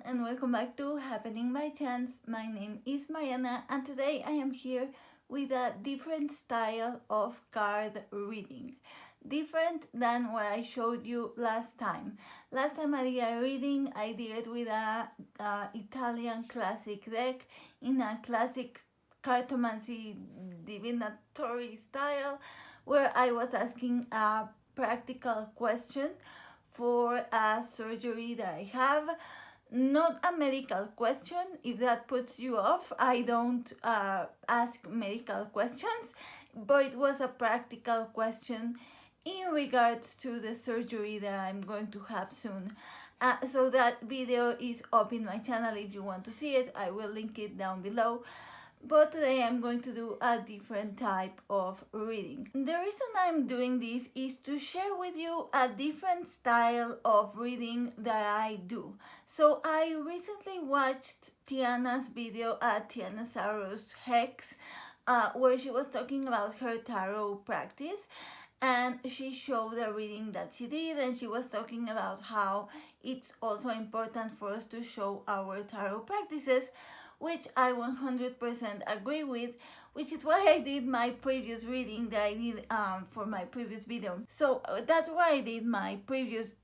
everyone, and welcome back to Happening by Chance. My name is Mariana, and today I am here with a different style of card reading. Different than what I showed you last time. Last time I did a reading, I did it with a Italian classic deck in a classic cartomancy divinatory style where I was asking a practical question for a surgery that I have. Not a medical question. If that puts you off, I don't ask medical questions, but it was a practical question in regards to the surgery that I'm going to have soon. So that video is up in my channel if you want to see it. I will link it down below. But today I'm going to do a different type of reading. The reason I'm doing this is to share with you a different style of reading that I do. So I recently watched Tyana's video at Tyana's Hex, where she was talking about her tarot practice, and she showed a reading that she did, and she was talking about how it's also important for us to show our tarot practices, which I 100% agree with, which is why I did my previous reading that I did for my previous video. So that's why I did my previous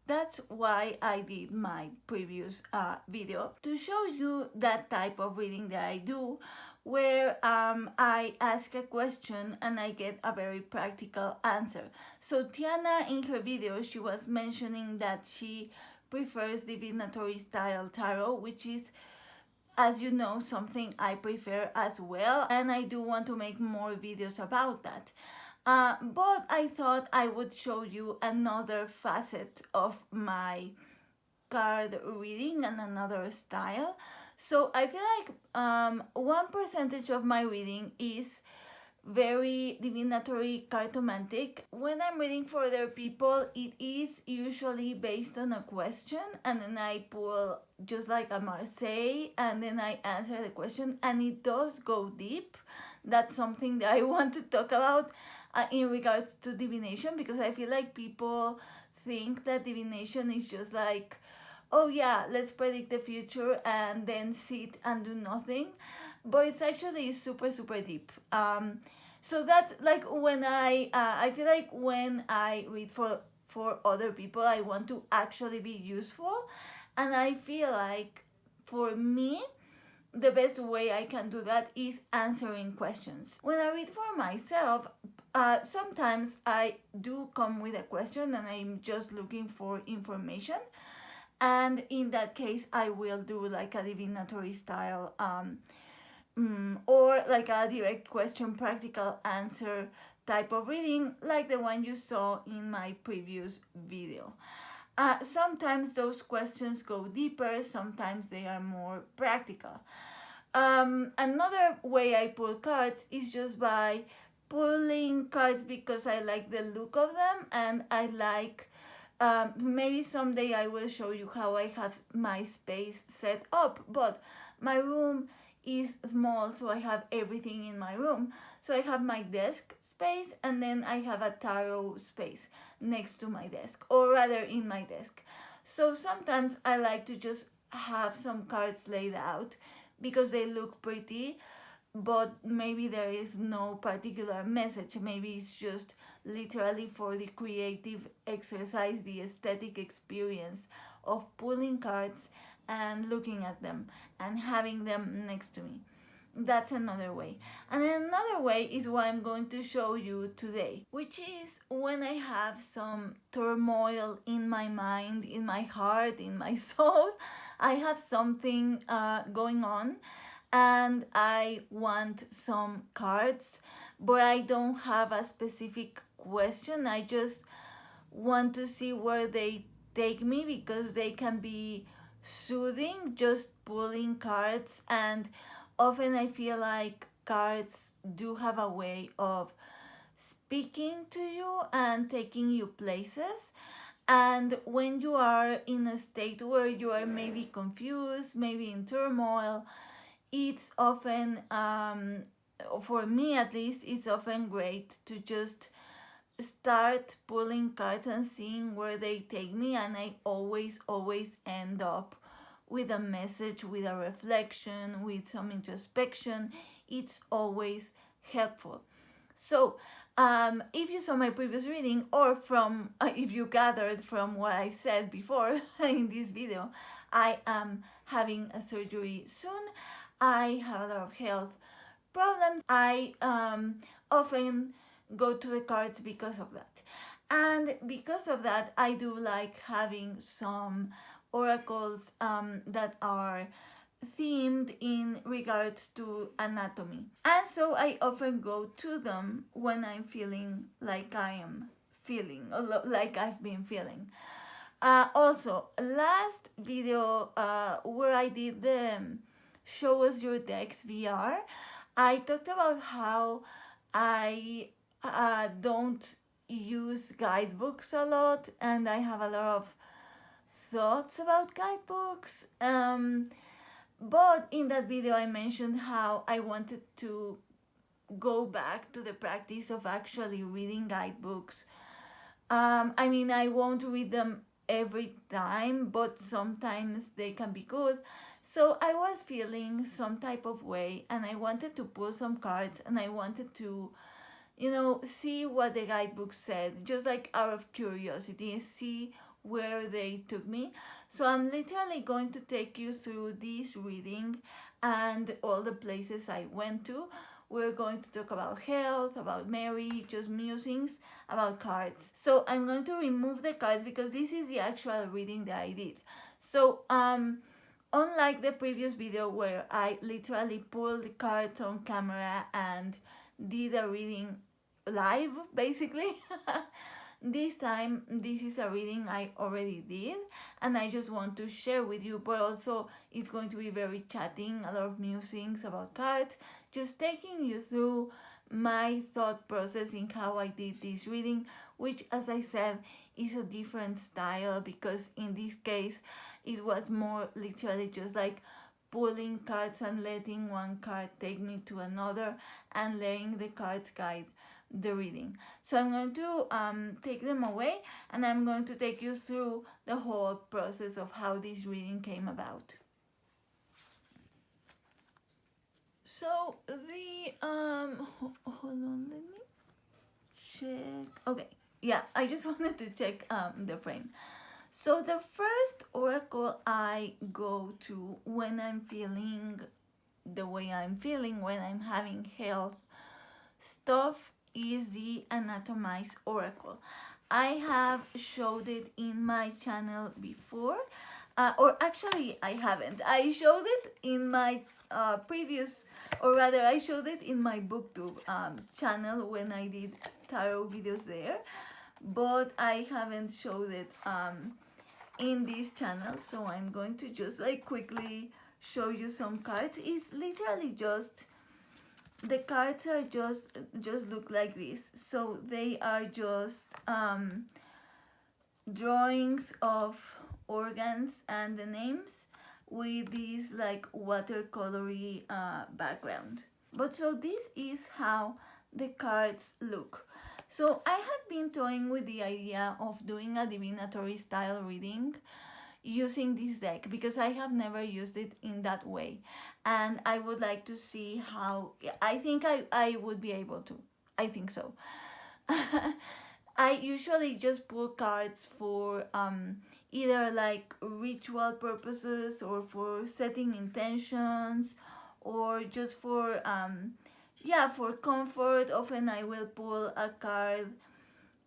video, to show you that type of reading that I do, where I ask a question and I get a very practical answer. So Tyana, in her video, she was mentioning that she prefers divinatory style tarot, which is, as you know, something I prefer as well, and I do want to make more videos about that. But I thought I would show you another facet of my card reading and another style. So I feel like 1% of my reading is very divinatory cartomantic. When I'm reading for other people, it is usually based on a question, and then I pull just like a Marseille, and then I answer the question, and it does go deep. That's something that I want to talk about in regards to divination, because I feel like people think that divination is just like, oh yeah, let's predict the future and then sit and do nothing. But it's actually super deep. So that's like when I feel like when I read for other people, I want to actually be useful, and I feel like for me the best way I can do that is answering questions. When I read for myself, sometimes I do come with a question and I'm just looking for information, and in that case I will do like a divinatory style or like a direct question, practical answer type of reading, like the one you saw in my previous video. Sometimes those questions go deeper, sometimes they are more practical. Another way I pull cards is just by pulling cards because I like the look of them, and I like, maybe someday I will show you how I have my space set up, but my room is small, so I have everything in my room. So I have my desk space, and then I have a tarot space next to my desk, or rather in my desk. So sometimes I like to just have some cards laid out because they look pretty, but maybe there is no particular message. Maybe it's just literally for the creative exercise, the aesthetic experience of pulling cards and looking at them and having them next to me. That's another way. And another way is what I'm going to show you today, which is when I have some turmoil in my mind, in my heart, in my soul. I have something going on and I want some cards, but I don't have a specific question. I just want to see where they take me, because they can be soothing just pulling cards, and often I feel like cards do have a way of speaking to you and taking you places. And when you are in a state where you are maybe confused, maybe in turmoil, it's often, for me at least, it's often great to just start pulling cards and seeing where they take me, and I always end up with a message, with a reflection, with some introspection, it's always helpful. So if you saw my previous reading, or from if you gathered from what I said before in this video, I am having a surgery soon. I have a lot of health problems. I often go to the cards because of that. And because of that, I do like having some oracles that are themed in regards to anatomy. And so I often go to them when I'm feeling like I am feeling, like I've been feeling. Also, last video where I did the Show Us Your Decks VR, I talked about how I don't use guidebooks a lot, and I have a lot of thoughts about guidebooks. But in that video, I mentioned how I wanted to go back to the practice of actually reading guidebooks. I mean, I won't read them every time, but sometimes they can be good. So I was feeling some type of way, and I wanted to pull some cards, and I wanted to, see what the guidebook said, just like out of curiosity, see where they took me. So I'm literally going to take you through this reading and all the places I went to. We're going to talk about health, about Mary, just musings, about cards. So I'm going to remove the cards because this is the actual reading that I did. So unlike the previous video where I literally pulled the cards on camera and did a reading live, basically, this time this is a reading I already did, and I just want to share with you, but also it's going to be very chatting, a lot of musings about cards, just taking you through my thought process in how I did this reading, which, as I said, is a different style, because in this case it was more literally just like pulling cards and letting one card take me to another and letting the cards guide the reading. So I'm going to take them away, and I'm going to take you through the whole process of how this reading came about. So the hold on, let me check. Okay, yeah, I just wanted to check the frame. So the first oracle I go to when I'm feeling the way I'm feeling, when I'm having health stuff, is the Anatomize Oracle. I have showed it in my channel before, or actually I haven't. I showed it in my previous, or rather I showed it in my booktube channel when I did tarot videos there, but I haven't showed it in this channel. So I'm going to just like quickly show you some cards. It's literally just, the cards are just look like this. So they are just drawings of organs and the names with this like watercolory background. But so this is how the cards look. So I had been toying with the idea of doing a divinatory style reading using this deck, because I have never used it in that way, and I would like to see how. I think I would be able to. I think so. I usually just pull cards for either like ritual purposes, or for setting intentions, or just for for comfort. Often I will pull a card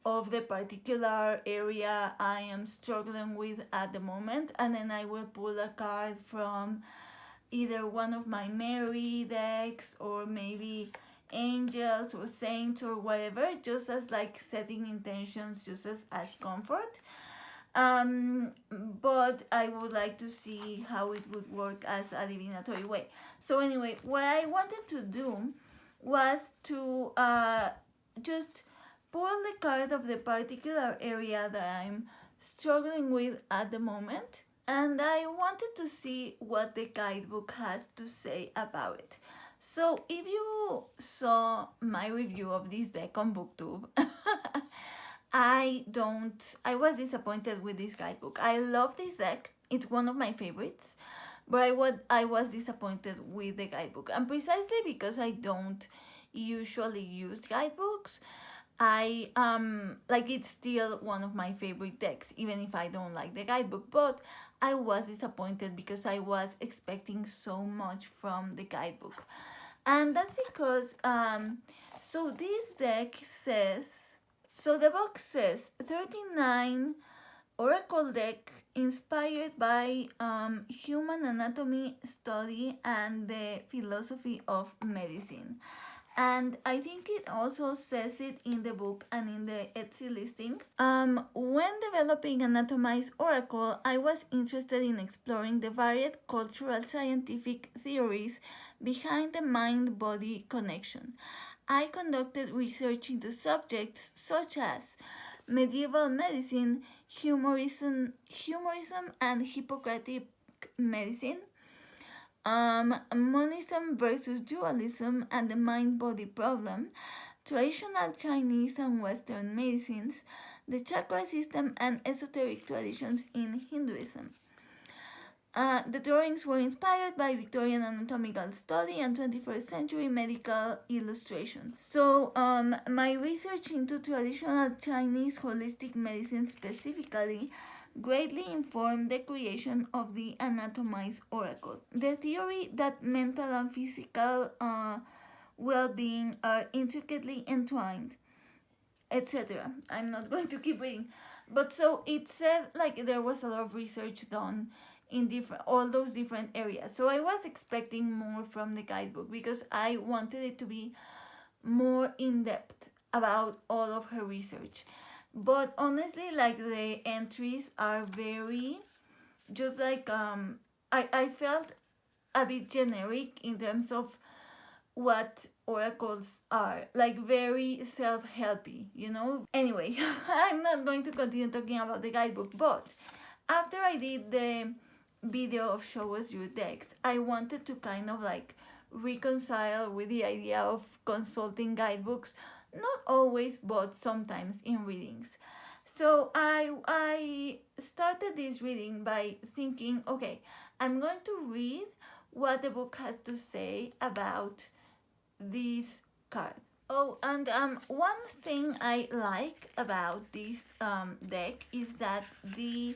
of the particular area I am struggling with at the moment, and then I will pull a card from either one of my Mary decks, or maybe angels or saints or whatever, just as like setting intentions, just as comfort. But I would like to see how it would work as a divinatory way. So anyway, what I wanted to do was to just pull the card of the particular area that I'm struggling with at the moment, and I wanted to see what the guidebook has to say about it. So if you saw my review of this deck on booktube, I was disappointed with this guidebook. I love this deck. it's one of my favorites, but I was disappointed with the guidebook, and precisely because I don't usually use guidebooks. I like, it's still one of my favorite decks, even if I don't like the guidebook. But I was disappointed because I was expecting so much from the guidebook, and that's because so this deck says, so the box says 39 Oracle deck inspired by human anatomy study and the philosophy of medicine. And I think it also says it in the book and in the Etsy listing. When developing Anatomize Oracle, I was interested in exploring the varied cultural scientific theories behind the mind-body connection. I conducted research into subjects such as medieval medicine, humorism and Hippocratic medicine, monism versus dualism and the mind-body problem, traditional Chinese and Western medicines, the chakra system and esoteric traditions in Hinduism. The drawings were inspired by Victorian anatomical study and 21st century medical illustration. So, my research into traditional Chinese holistic medicine specifically greatly informed the creation of the Anatomize Oracle. The theory that mental and physical well-being are intricately entwined, etc. I'm not going to keep reading, but so it said like there was a lot of research done in different, all those different areas. So I was expecting more from the guidebook because I wanted it to be more in depth about all of her research. But honestly, like, the entries are very, just like I felt a bit generic in terms of what oracles are, like very self-helpy, you know. Anyway, I'm not going to continue talking about the guidebook, but after I did the video of show us your decks, I wanted to kind of like reconcile with the idea of consulting guidebooks, not always but sometimes in readings. So I started this reading by thinking, okay, I'm going to read what the book has to say about this card. Oh, and one thing I like about this deck is that the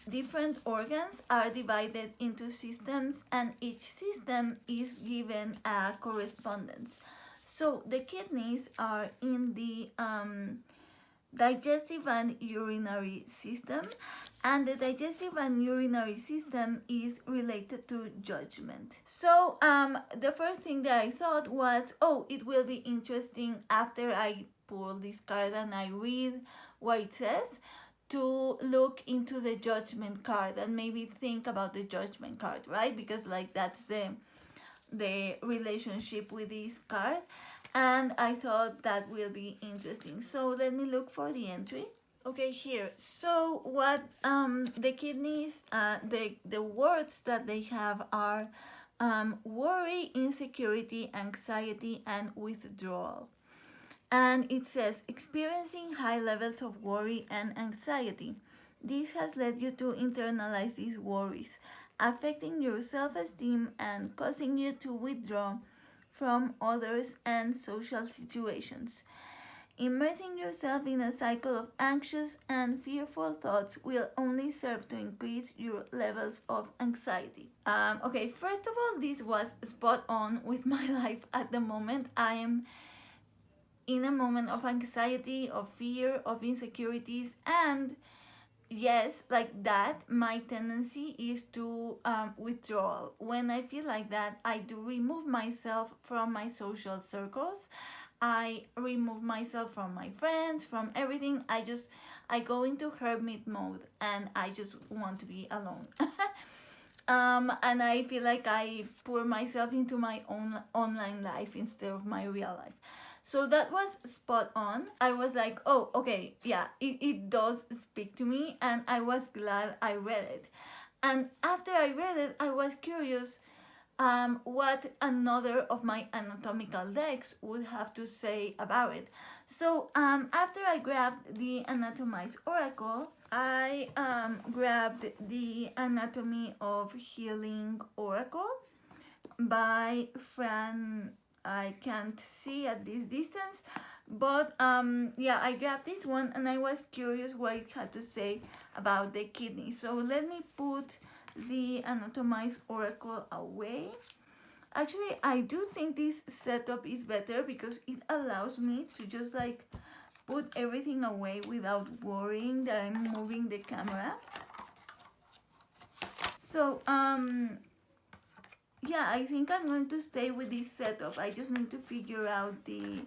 different organs are divided into systems and each system is given a correspondence. So the kidneys are in the digestive and urinary system, and the digestive and urinary system is related to judgment. So the first thing that I thought was, oh, it will be interesting after I pull this card and I read what it says, to look into the judgment card and maybe think about the judgment card, right? Because like that's the relationship with this card, and I thought that will be interesting. So let me look for the entry. Okay, here. So what the kidneys, the words that they have are worry, insecurity, anxiety, and withdrawal. And it says, experiencing high levels of worry and anxiety. This has led you to internalize these worries, affecting your self-esteem and causing you to withdraw from others and social situations. Immersing yourself in a cycle of anxious and fearful thoughts will only serve to increase your levels of anxiety. Okay, first of all, this was spot on with my life at the moment. I am in a moment of anxiety, of fear, of insecurities, and yes, like that, my tendency is to withdrawal. When I feel like that, I do remove myself from my social circles. I remove myself from my friends, from everything. I go into hermit mode and I just want to be alone. And I feel like I pour myself into my own online life instead of my real life. So that was spot on. I was like, oh, okay, yeah, it does speak to me, and I was glad I read it. And after I read it, I was curious what another of my anatomical decks would have to say about it. So after I grabbed the Anatomize Oracle, I grabbed the Anatomy of Healing Oracle by Fran. I can't see at this distance, but yeah, I grabbed this one and I was curious what it had to say about the kidney. So let me put the Anatomize Oracle away. Actually, I do think this setup is better because it allows me to just like put everything away without worrying that I'm moving the camera. So yeah, I think I'm going to stay with this setup. I just need to figure out the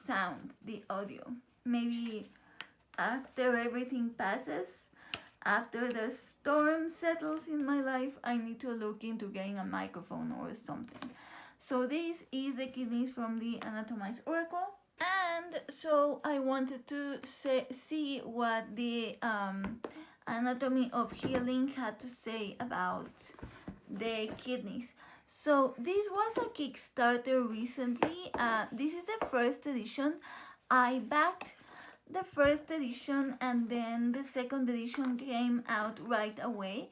sound, the audio. Maybe after everything passes, after the storm settles in my life, I need to look into getting a microphone or something. So this is the kidneys from the Anatomize Oracle. And so I wanted to see what the Anatomy of Healing had to say about the kidneys. So this was a Kickstarter recently. This is the first edition. I backed the first edition and then the second edition came out right away.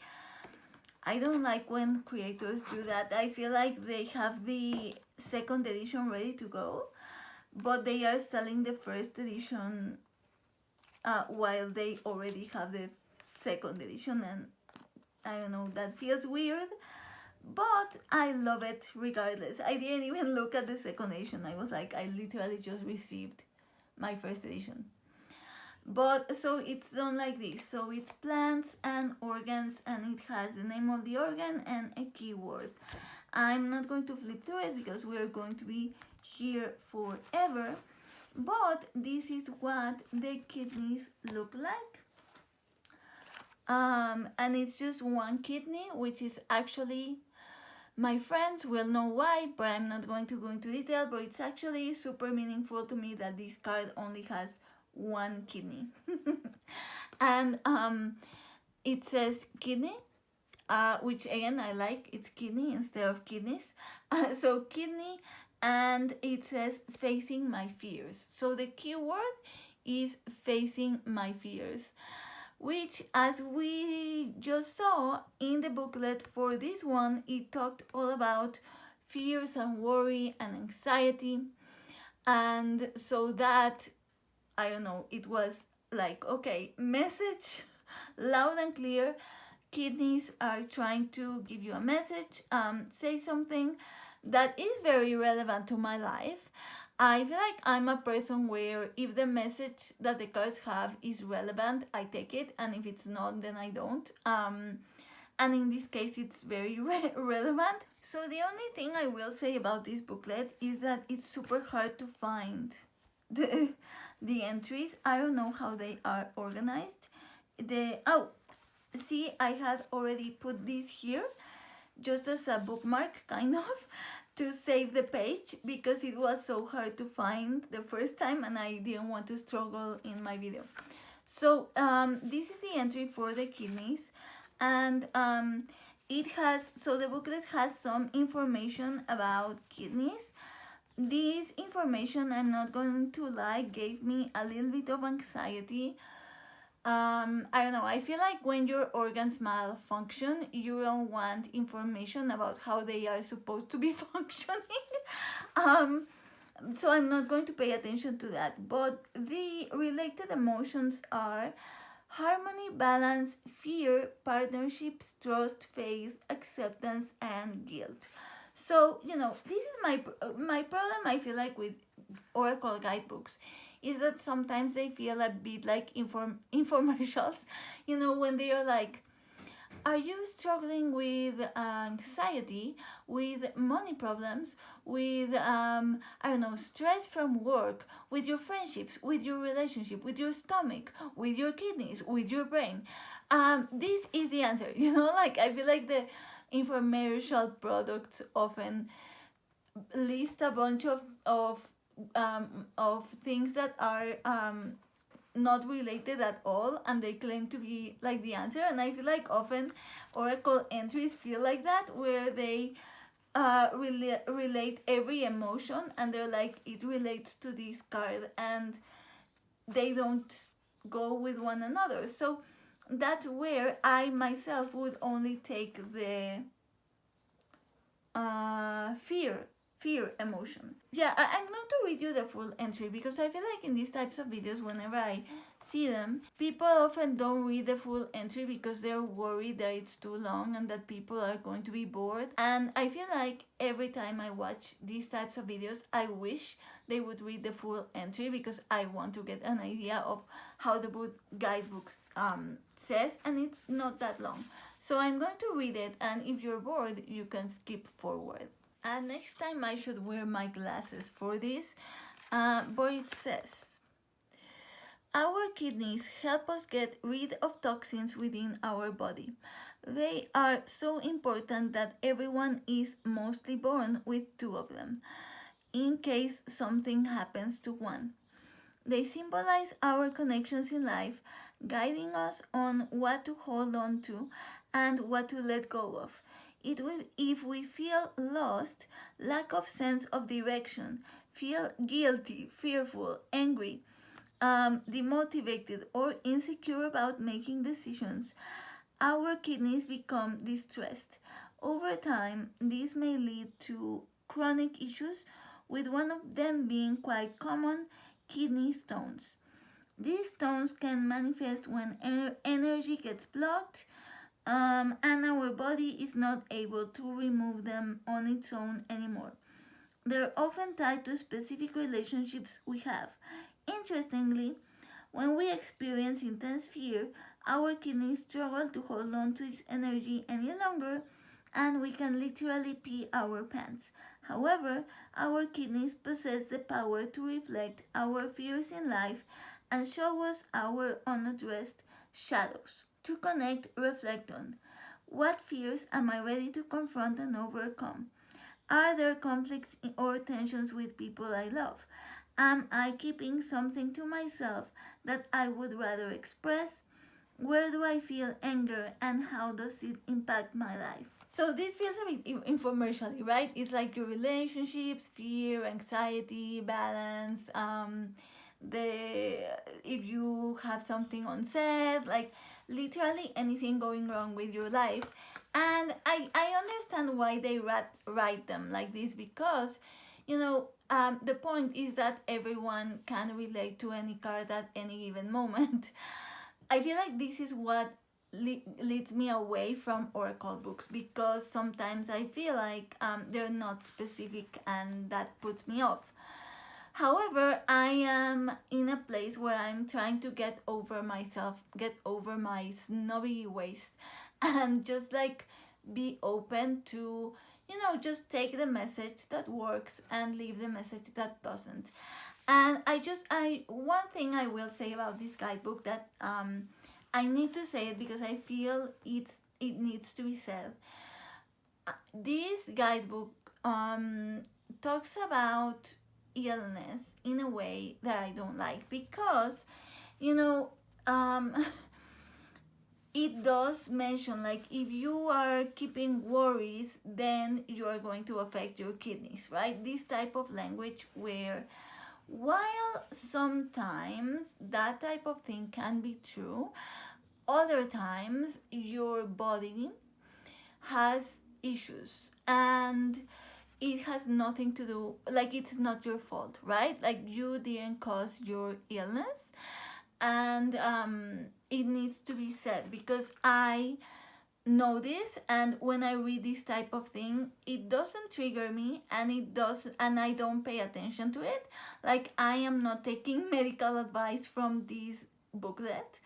I don't like when creators do that. I feel like they have the second edition ready to go, but they are selling the first edition while they already have the second edition, and I don't know, that feels weird, but I love it regardless. I didn't even look at the second edition. I was like, I literally just received my first edition. But so it's done like this. So it's plants and organs, and it has the name of the organ and a keyword. I'm not going to flip through it because we're going to be here forever, but this is what the kidneys look like. And it's just one kidney, which is actually, my friends will know why, but I'm not going to go into detail, but it's actually super meaningful to me that this card only has one kidney. And it says kidney, which again I like. It's kidney instead of kidneys. So kidney, and it says facing my fears. So the keyword is facing my fears, which, as we just saw in the booklet for this one, it talked all about fears and worry and anxiety. And so that, I don't know, it was like, okay, message loud and clear. Kidneys are trying to give you a message, say something that is very relevant to my life. I feel like I'm a person where if the message that the cards have is relevant, I take it, and if it's not, then I don't. And in this case, it's very relevant. So the only thing I will say about this booklet is that it's super hard to find the entries. I don't know how they are organized. See, I had already put this here just as a bookmark, kind of, to save the page because it was so hard to find the first time and I didn't want to struggle in my video. So this is the entry for the kidneys, and it has, so the booklet has some information about kidneys. This information, I'm not going to lie, gave me a little bit of anxiety. I don't know, I feel like when your organs malfunction, you don't want information about how they are supposed to be functioning. So I'm not going to pay attention to that. But the related emotions are harmony, balance, fear, partnerships, trust, faith, acceptance, and guilt. So, you know, this is my problem, I feel like, with Oracle guidebooks, is that sometimes they feel a bit like infomercials. You know, when they are like, are you struggling with anxiety, with money problems, with, I don't know, stress from work, with your friendships, with your relationship, with your stomach, with your kidneys, with your brain? This is the answer. You know, like, I feel like the infomercial products often list a bunch of things that are not related at all, and they claim to be like the answer. And I feel like often Oracle entries feel like that, where they relate every emotion, and they're like, it relates to this card, and they don't go with one another. So that's where I myself would only take the fear emotion. Yeah, I'm going to read you the full entry because I feel like in these types of videos, whenever I see them, people often don't read the full entry because they're worried that it's too long and that people are going to be bored. And I feel like every time I watch these types of videos, I wish they would read the full entry because I want to get an idea of how the book guidebook says, and it's not that long. So I'm going to read it, and if you're bored, you can skip forward. And next time I should wear my glasses for this, but it says, our kidneys help us get rid of toxins within our body. They are so important that everyone is mostly born with two of them, in case something happens to one. They symbolize our connections in life, guiding us on what to hold on to and what to let go of. If we feel lost, lack of sense of direction, feel guilty, fearful, angry, demotivated, or insecure about making decisions, our kidneys become distressed. Over time, this may lead to chronic issues, with one of them being quite common: kidney stones. These stones can manifest when energy gets blocked, and our body is not able to remove them on its own anymore. They're often tied to specific relationships we have. Interestingly, when we experience intense fear, our kidneys struggle to hold on to its energy any longer, and we can literally pee our pants. However, our kidneys possess the power to reflect our fears in life and show us our unaddressed shadows. To connect, reflect on: what fears am I ready to confront and overcome? Are there conflicts or tensions with people I love? Am I keeping something to myself that I would rather express? Where do I feel anger, and how does it impact my life? So this feels a bit infomercially, right? It's like your relationships, fear, anxiety, balance, the if you have something unsaid, like literally anything going wrong with your life. And I understand why they write them like this, because the point is that everyone can relate to any card at any given moment. I feel like this is what leads me away from oracle books, because sometimes I feel like they're not specific, and that puts me off. However, I am in a place where I'm trying to get over myself, get over my snobby ways, and just like be open to, just take the message that works and leave the message that doesn't. And one thing I will say about this guidebook that I need to say it because I feel it needs to be said. This guidebook talks about illness in a way that I don't like, because you know um it does mention, like, if you are keeping worries, then you are going to affect your kidneys, right? This type of language, where while sometimes that type of thing can be true, other times your body has issues, and it has nothing to do, like, it's not your fault, right? Like, you didn't cause your illness. And it needs to be said, because I know this, and when I read this type of thing, it doesn't trigger me, and I don't pay attention to it. Like, I am not taking medical advice from this booklet,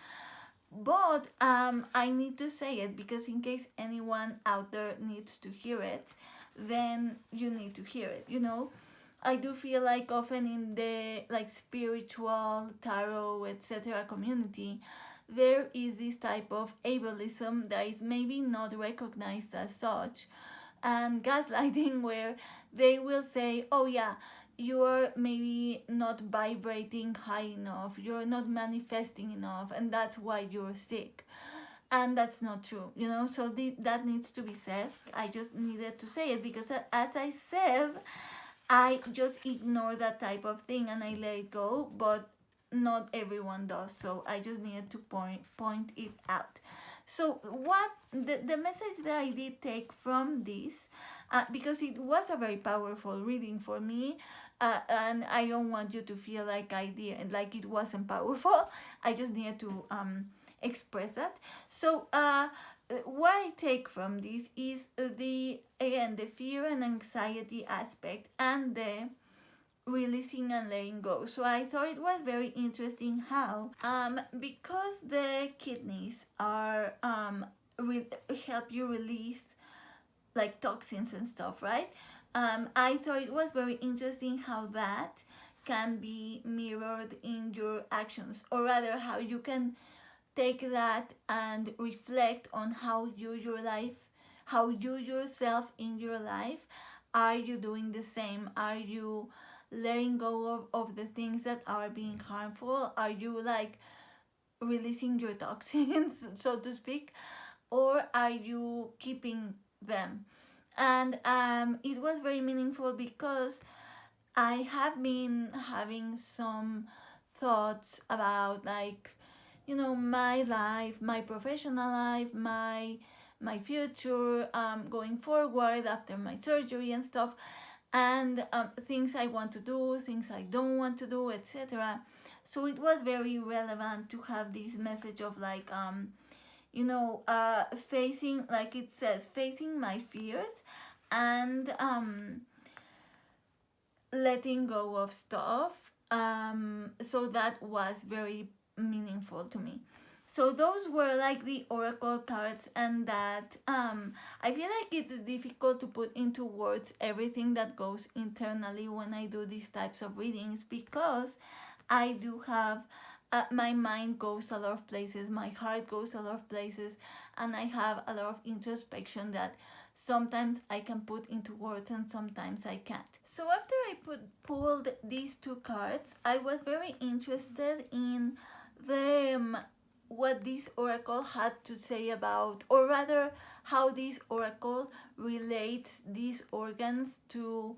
but I need to say it, because in case anyone out there needs to hear it, then you need to hear it, I do feel like often in the, like, spiritual, tarot, etc. community, there is this type of ableism that is maybe not recognized as such, and gaslighting, where they will say, oh yeah, you're maybe not vibrating high enough, you're not manifesting enough, and that's why you're sick. And that's not true, so that needs to be said. I just needed to say it, because as I said, I just ignore that type of thing and I let it go. But not everyone does, so I just needed to point it out. So what the message that I did take from this, because it was a very powerful reading for me, and I don't want you to feel like I did, like it wasn't powerful. I just needed to express that. So what I take from this is the fear and anxiety aspect, and the releasing and letting go. So I thought it was very interesting how because the kidneys are help you release like toxins and stuff, right? I thought it was very interesting how that can be mirrored in your actions, or rather how you can take that and reflect on how you yourself in your life, are you doing the same? Are you letting go of the things that are being harmful? Are you like releasing your toxins, so to speak, or are you keeping them? And it was very meaningful because I have been having some thoughts about, like, my life, my professional life, my future, going forward after my surgery and stuff, and things I want to do, things I don't want to do, etc. So it was very relevant to have this message of like facing, like it says, facing my fears, and letting go of stuff. So that was very meaningful to me. So those were like the oracle cards, and that I feel like it's difficult to put into words everything that goes internally when I do these types of readings, because I do have my mind goes a lot of places, my heart goes a lot of places, and I have a lot of introspection that sometimes I can put into words and sometimes I can't. So after I pulled these two cards, I was very interested in the what this oracle had to say about, or rather how this oracle relates these organs to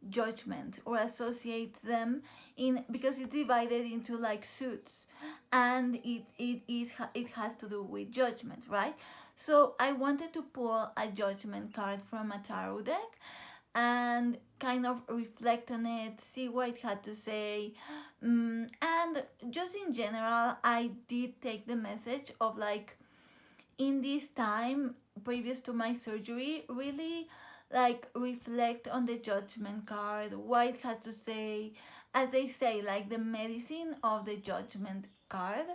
judgment, or associates them in, because it's divided into like suits, and it has to do with judgment, right? So I wanted to pull a judgment card from a tarot deck and kind of reflect on it, see what it had to say. And just in general, I did take the message of like, in this time previous to my surgery, really like reflect on the judgment card, what it has to say, as they say, like the medicine of the judgment card.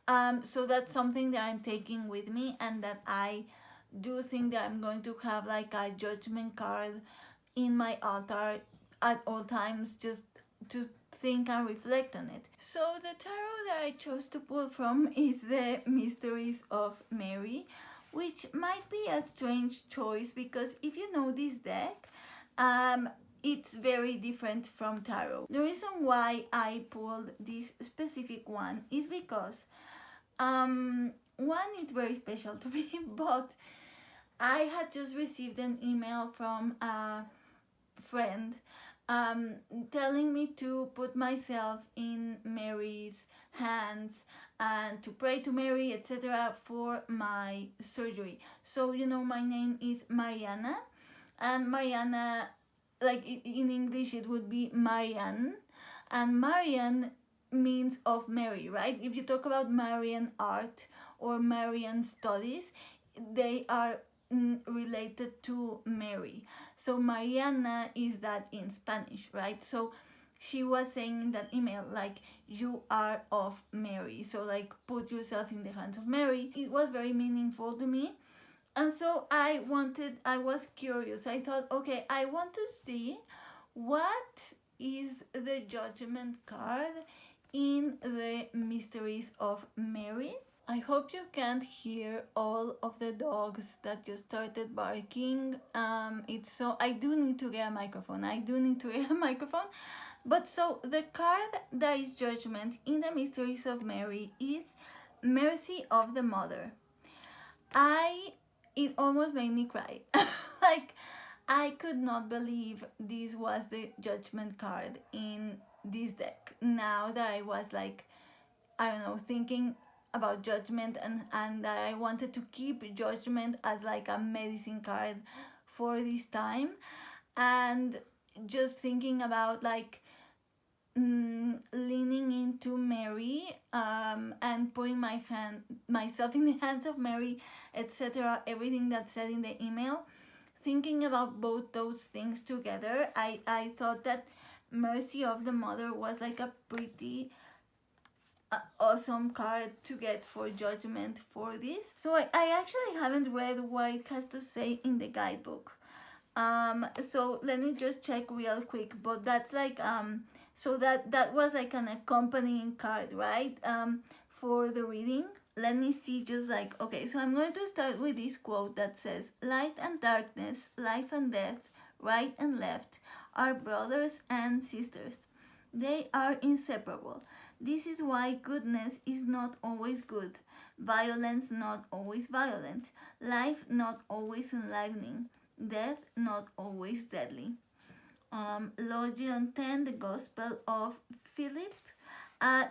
So that's something that I'm taking with me, and that I do think that I'm going to have like a judgment card in my altar at all times, just to think and reflect on it. So the tarot that I chose to pull from is the Mysteries of Mary, which might be a strange choice because if you know this deck, it's very different from tarot. The reason why I pulled this specific one is because one, it's very special to me, but I had just received an email from a friend telling me to put myself in Mary's hands and to pray to Mary, etc., for my surgery. So, my name is Mariana, and Mariana, like in English, it would be Marianne, and Marianne means of Mary, right? If you talk about Marian art or Marian studies, they are related to Mary. So Mariana is that in Spanish, right? So she was saying in that email, like, you are of Mary, so like put yourself in the hands of Mary. It was very meaningful to me, and so I was curious. I thought, okay, I want to see what is the judgment card in the Mysteries of Mary. I hope you can't hear all of the dogs that just started barking. I do need to get a microphone. But so the card that is judgment in the Mysteries of Mary is Mercy of the Mother. It almost made me cry. Like, I could not believe this was the judgment card in this deck. Now that I was like I don't know, thinking about judgment, and I wanted to keep judgment as like a medicine card for this time, and just thinking about like leaning into Mary, and putting myself in the hands of Mary, etc. Everything that's said in the email, thinking about both those things together, I thought that Mercy of the Mother was like a pretty awesome card to get for judgment for this. So I actually haven't read what it has to say in the guidebook. So let me just check real quick, but that's like so that was like an accompanying card, right? For the reading. Let me see, just like, okay, so I'm going to start with this quote that says, light and darkness, life and death, right and left, are brothers and sisters. They are inseparable. This is why goodness is not always good, violence not always violent, life not always enlivening, death not always deadly. Lord John 10, the Gospel of Philip.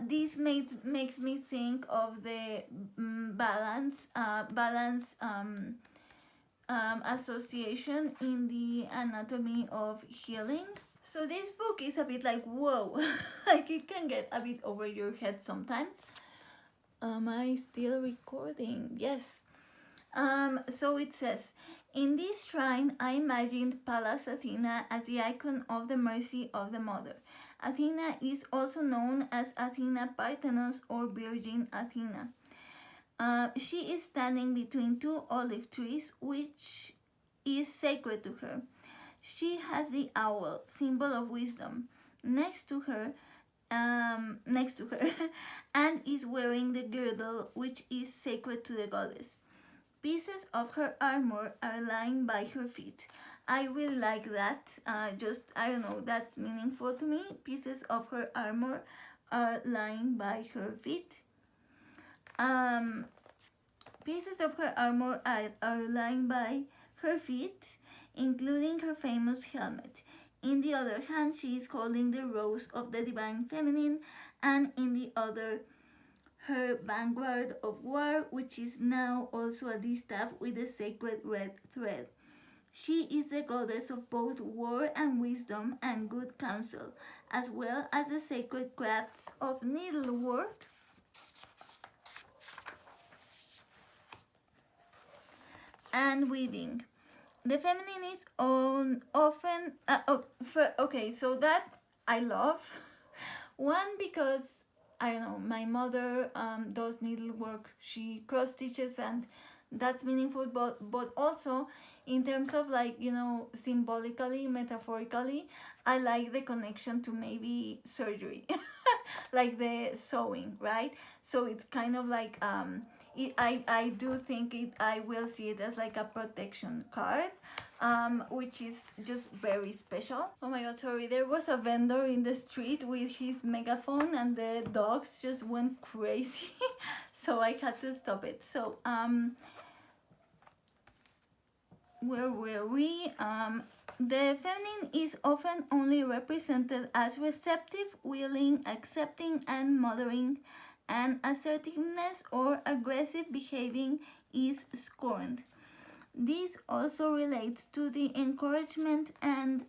This makes me think of the balance association in the Anatomy of Healing. So this book is a bit like, whoa, like it can get a bit over your head sometimes. Am I still recording? Yes. So it says, in this shrine, I imagined Pallas Athena as the icon of the mercy of the Mother. Athena is also known as Athena Parthenos or Virgin Athena. She is standing between two olive trees, which is sacred to her. She has the owl, symbol of wisdom, next to her, and is wearing the girdle, which is sacred to the goddess. Pieces of her armor are lying by her feet. I really like that. I don't know, that's meaningful to me. Pieces of her armor are lying by her feet. Pieces of her armor are lying by her feet, including her famous helmet. In the other hand, she is holding the rose of the divine feminine, and in the other, her vanguard of war, which is now also a distaff with a sacred red thread. She is the goddess of both war and wisdom and good counsel, as well as the sacred crafts of needlework and weaving. The feminine is often okay, so that I love. One, because I don't know, my mother does needlework. She cross stitches, and that's meaningful. But also in terms of like, you know, symbolically, metaphorically, I like the connection to maybe surgery, like the sewing, right? So it's kind of like I do think I will see it as like a protection card, which is just very special. Oh my god, sorry, there was a vendor in the street with his megaphone and the dogs just went crazy. So I had to stop it. So where were we? The feminine is often only represented as receptive, willing, accepting, and mothering, and assertiveness or aggressive behaving is scorned. This also relates to the encouragement and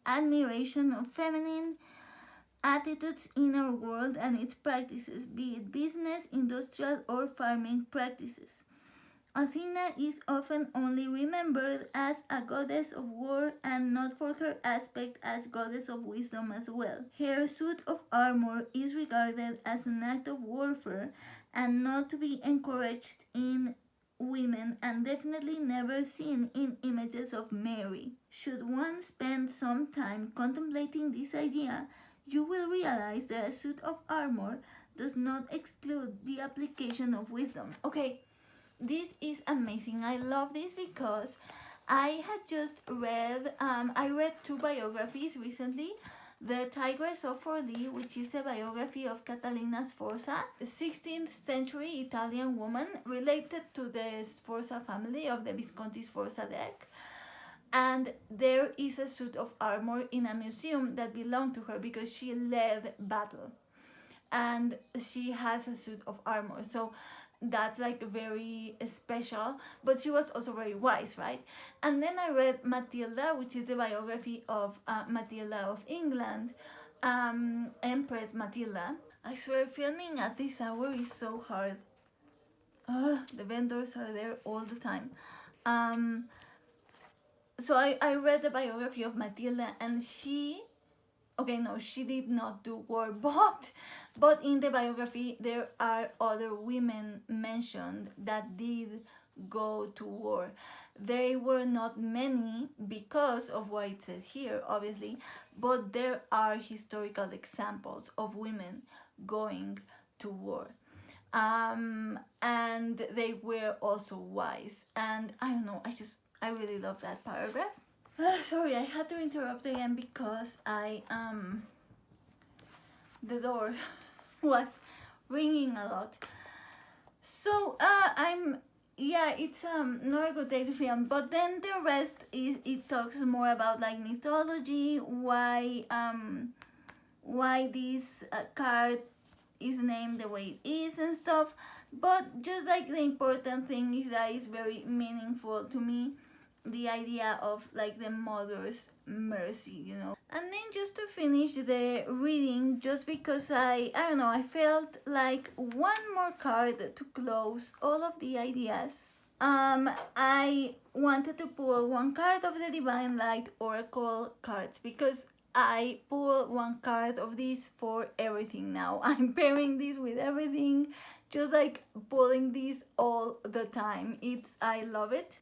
admiration of feminine attitudes in our world and its practices, be it business, industrial, or farming practices. Athena is often only remembered as a goddess of war and not for her aspect as goddess of wisdom as well. Her suit of armor is regarded as an act of warfare and not to be encouraged in women, and definitely never seen in images of Mary. Should one spend some time contemplating this idea, you will realize that a suit of armor does not exclude the application of wisdom. Okay, this is amazing. I love this because I had just read, I read two biographies recently. The Tigress of Forli, which is a biography of Catalina Sforza, a 16th century Italian woman related to the Sforza family of the Visconti Sforza deck. And there is a suit of armor in a museum that belonged to her because she led battle. and she has a suit of armor. So that's like very special, but she was also very wise, right? And then I read Matilda, which is the biography of Matilda of England, Empress Matilda. I swear filming at this hour is so hard. The vendors are there all the time. um, so I read the biography of Matilda, and she, okay, no, she did not do war, but in the biography there are other women mentioned that did go to war. They were not many because of what it says here, obviously, but there are historical examples of women going to war. And they were also wise. And I don't know, I really love that paragraph. Sorry, I had to interrupt again because the door was ringing a lot. So it's not a good day to film, but then the rest is, it talks more about like mythology, why this card is named the way it is and stuff. But just like the important thing is that it's very meaningful to me, the idea of like the mother's mercy, you know. And then just to finish the reading, just because I don't know, I felt like one more card to close all of the ideas. I wanted to pull one card of the Divine Light Oracle cards, because I pull one card of this for everything now. I'm pairing this with everything, just like pulling this all the time. I love it.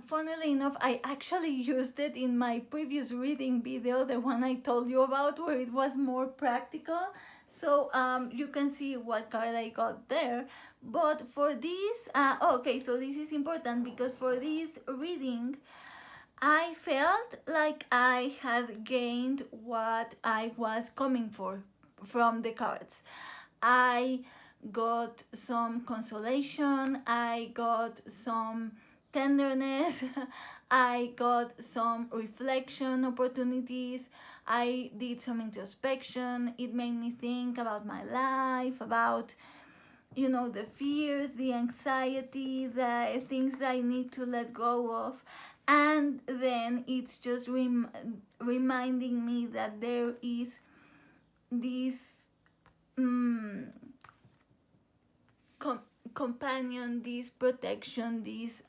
Funnily enough, I actually used it in my previous reading video, the one I told you about, where it was more practical. So you can see what card I got there. But for this, okay, so this is important because for this reading, I felt like I had gained what I was coming for from the cards. I got some consolation, I got some tenderness, I got some reflection opportunities, I did some introspection. It made me think about my life, about, you know, the fears, the anxiety, the things I need to let go of. And then it's just reminding me that there is this companion, this protection, this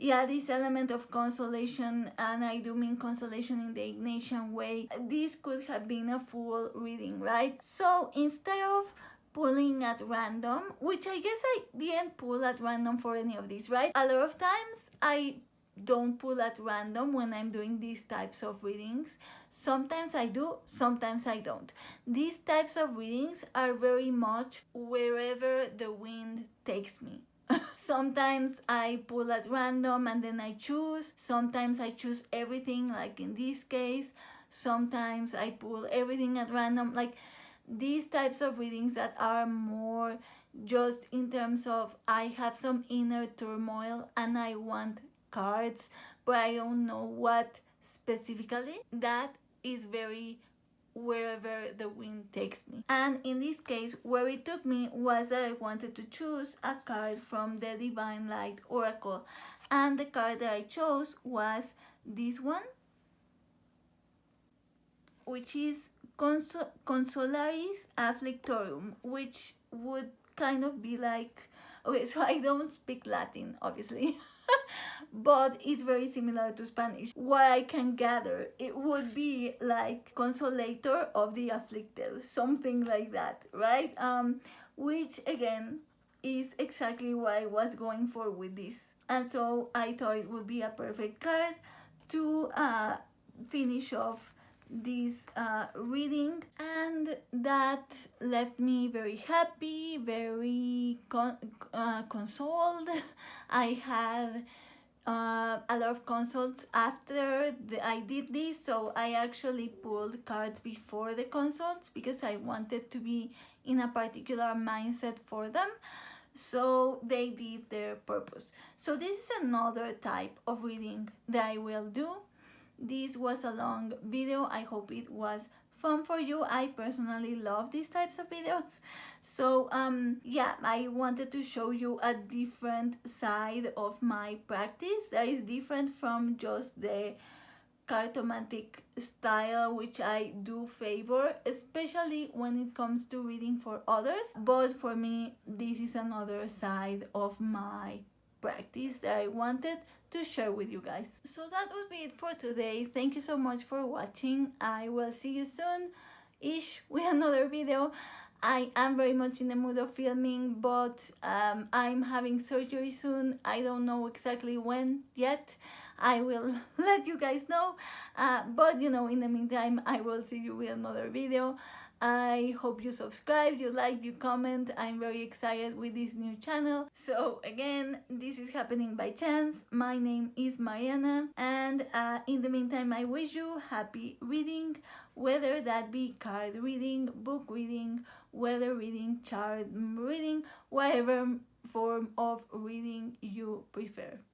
this element of consolation. And I do mean consolation in the Ignatian way. This could have been a full reading, right? So instead of pulling at random, which I guess I didn't pull at random for any of these, right? A lot of times I don't pull at random when I'm doing these types of readings. Sometimes I do, sometimes I don't. These types of readings are very much wherever the wind takes me. Sometimes I pull at random and then I choose. Sometimes I choose everything, like in this case. Sometimes I pull everything at random. Like these types of readings that are more just in terms of I have some inner turmoil and I want cards, but I don't know what specifically. That is very wherever the wind takes me. And in this case, where it took me was that I wanted to choose a card from the Divine Light Oracle. And the card that I chose was this one, which is Consolaris Afflictorum, which would kind of be like, okay, so I don't speak Latin, obviously. But it's very similar to Spanish. What I can gather, it would be like consolator of the afflicted, something like that, right? Which again is exactly what I was going for with this. And so I thought it would be a perfect card to finish off this reading, and that left me very happy, very consoled. I had a lot of consults after I did this, so I actually pulled cards before the consults because I wanted to be in a particular mindset for them, so they did their purpose. So this is another type of reading that I will do. This was a long video. I hope it was fun for you. I personally love these types of videos. So yeah, I wanted to show you a different side of my practice that is different from just the cartomantic style, which I do favor, especially when it comes to reading for others. But for me, this is another side of my practice that I wanted to share with you guys. So that would be it for today. Thank you so much for watching. I will see you soon ish with another video. I am very much in the mood of filming, but I'm having surgery soon. I don't know exactly when yet. I will let you guys know. But you know, in the meantime, I will see you with another video. I hope you subscribe, you like, you comment. I'm very excited with this new channel. So again, this is happening by chance. My name is Mariana, and in the meantime, I wish you happy reading, whether that be card reading, book reading, weather reading, chart reading, whatever form of reading you prefer.